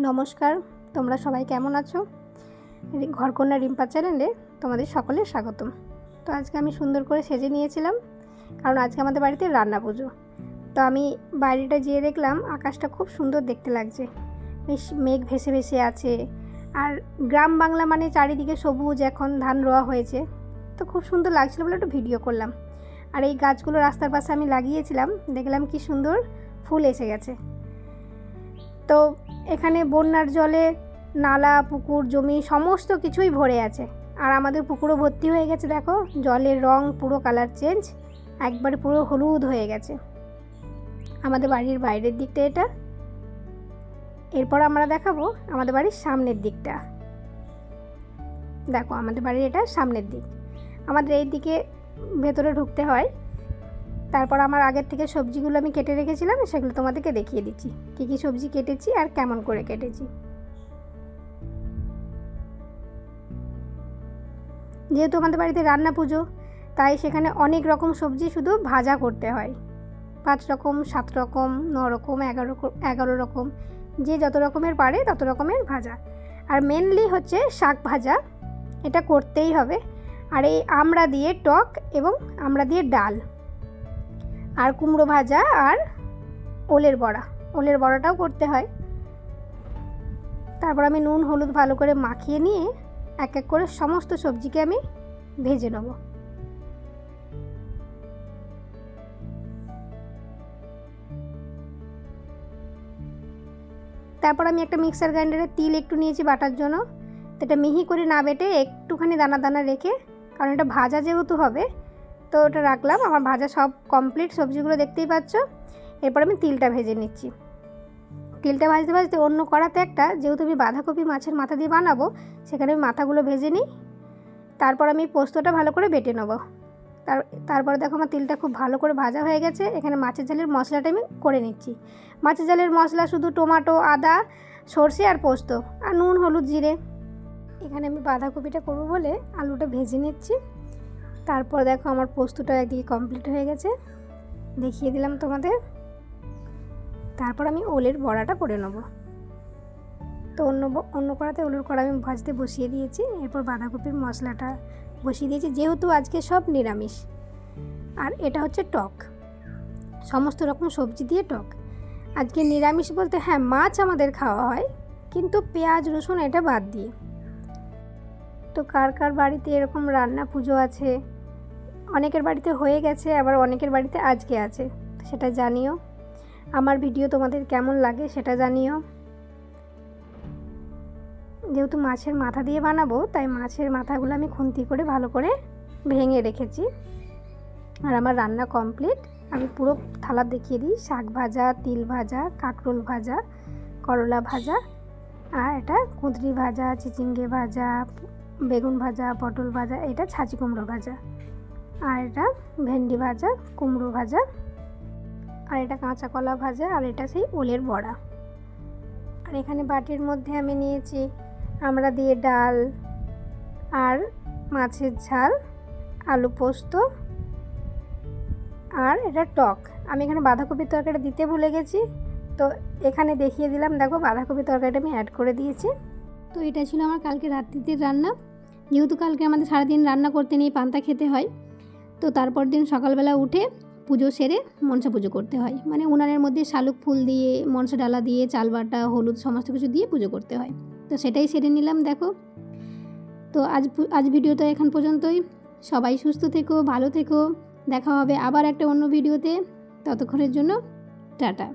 নমস্কার, তোমরা সবাই কেমন আছো? ঘরকন্যা রিম্পা চ্যানেলে তোমাদের সকলের স্বাগতম। তো আজকে আমি সুন্দর করে সেজে নিয়েছিলাম, কারণ আজকে আমাদের বাড়িতে রান্না পুজো। তো আমি বাইরেটা যেয়ে দেখলাম আকাশটা খুব সুন্দর দেখতে লাগছে, বেশ মেঘ ভেসে ভেসে আছে। আর গ্রাম বাংলা মানে চারিদিকে সবুজ, এখন ধান রোয়া হয়েছে, তো খুব সুন্দর লাগছিলো বলে একটু ভিডিও করলাম। আর এই গাছগুলো রাস্তার পাশে আমি লাগিয়েছিলাম, দেখলাম কি সুন্দর ফুল এসে গেছে। তো এখানে বন্যার জলে নালা, পুকুর, জমি সমস্ত কিছুই ভরে আছে। আর আমাদের পুকুরও ভর্তি হয়ে গেছে, দেখো জলের রং পুরো কালার চেঞ্জ, একবারে পুরো হলুদ হয়ে গেছে আমাদের বাড়ির বাইরের দিকটা এটা। এরপর আমরা দেখাবো আমাদের বাড়ির সামনের দিকটা। দেখো আমাদের বাড়ির এটা সামনের দিক, আমাদের এই দিকে ভেতরে ঢুকতে হয়। তারপর আমার আগের থেকে সবজিগুলো আমি কেটে রেখেছিলাম, সেগুলো তোমাদেরকে দেখিয়ে দিচ্ছি কী কী সবজি কেটেছি আর কেমন করে কেটেছি। যেহেতু আমাদের বাড়িতে রান্না পুজো, তাই সেখানে অনেক রকম সবজি শুধু ভাজা করতে হয়। 5 রকম, 7 রকম, 9 রকম, 11 রকম, যে যত রকমের পারে তত রকমের ভাজা। আর মেনলি হচ্ছে শাক ভাজা, এটা করতেই হবে। আর এই আমড়া দিয়ে টক এবং আমড়া দিয়ে ডাল, আর কুমড়ো ভাজা, আর ওলের বড়াটাও করতে হয়। তারপর আমি নুন হলুদ ভালো করে মাখিয়ে নিয়ে এক এক করে সমস্ত সবজিকে আমি ভেজে নেব। তারপর আমি একটা মিক্সার গ্রাইন্ডারে তিল একটু নিয়েছি বাটার জন্য। তো এটা মিহি করে না বেটে একটুখানি দানা দানা রেখে, কারণ এটা ভাজা যেহেতু হবে, তো ওটা রাখলাম। আমার ভাজা সব কমপ্লিট, সবজিগুলো দেখতেই পাচ্ছ। এরপর আমি তিলটা ভেজে নিচ্ছি। তিলটা ভাজতে ভাজতে অন্য কড়াতে একটা, যেহেতু আমি বাঁধাকপি মাছের মাথা দিয়ে বানাবো, সেখানে আমি মাথাগুলো ভেজে নিই। তারপর আমি পোস্তটা ভালো করে বেটে নেব। তারপরে দেখো আমার তিলটা খুব ভালো করে ভাজা হয়ে গেছে। এখানে মাছের ঝালের মশলাটা আমি করে নিচ্ছি। মাছের ঝালের মশলা শুধু টমেটো, আদা, সর্ষে আর পোস্ত, আর নুন হলুদ জিরে। এখানে আমি বাঁধাকপিটা করবো বলে আলুটা ভেজে নিচ্ছি। তারপর দেখো আমার পোস্তটা একদিকে কমপ্লিট হয়ে গেছে, দেখিয়ে দিলাম তোমাদের। তারপর আমি ওলের বড়াটা করে নেব। তো অন্য কড়াতে ওলের কড়া আমি ভাজতে বসিয়ে দিয়েছি। এরপর বাঁধাকপির মশলাটা বসিয়ে দিয়েছি, যেহেতু আজকে সব নিরামিষ। আর এটা হচ্ছে টক, সমস্ত রকম সবজি দিয়ে টক। আজকে নিরামিষ বলতে হ্যাঁ, মাছ আমাদের খাওয়া হয়, কিন্তু পেঁয়াজ রসুন এটা বাদ দিয়ে। তো কার কার বাড়িতে এরকম রান্না পুজো আছে? অনেকের বাড়িতে হয়ে গেছে, আবার অনেকের বাড়িতে আজকে আছে, সেটা জানিও। আমার ভিডিও তোমাদের কেমন লাগে সেটা জানিও। যেহেতু মাছের মাথা দিয়ে বানাবো, তাই মাছের মাথাগুলো আমি খুন্তি করে ভালো করে ভেঙে রেখেছি। আর আমার রান্না কমপ্লিট। আমি পুরো থালা দেখিয়ে দিই। শাক ভাজা, তিল ভাজা, কাঁকরোল ভাজা, করলা ভাজা, আর এটা কুঁদরি ভাজা, চিচিঙ্গে ভাজা, বেগুন ভাজা, পটল ভাজা, এটা ছাঁচি কুমড়ো ভাজা, আর এটা ভেন্ডি ভাজা, কুমড়ো ভাজা, আর এটা কাঁচা কলা ভাজা, আর এটা সেই ওলের বড়া। আর এখানে বাটির মধ্যে আমি নিয়েছি আমড়া দিয়ে ডাল, আর মাছের ঝাল, আলু পোস্ত, আর এটা টক। আমি এখানে বাঁধাকপির তরকারিটা দিতে ভুলে গেছি, তো এখানে দেখিয়ে দিলাম। দেখো বাঁধাকপির তরকারিটা আমি অ্যাড করে দিয়েছি। তো এটা ছিল আমার কালকে রাত্রির রান্না। যেহেতু কালকে আমাদের সারাদিন রান্না করতে নেই, পান্তা খেতে হয়, তো তারপর দিন সকালবেলা উঠে পুজো সেরে মনসা পুজো করতে হয়। মানে উনানের মধ্যে শালুক ফুল দিয়ে, মনসা ডালা দিয়ে, চাল বাটা, হলুদ সমস্ত কিছু দিয়ে পুজো করতে হয়। তো সেটাই সেরে নিলাম। দেখো, তো আজ ভিডিওটা এখান পর্যন্তই। সবাই সুস্থ থেকো, ভালো থেকো। দেখা হবে আবার একটা অন্য ভিডিওতে। ততক্ষণের জন্য টাটা।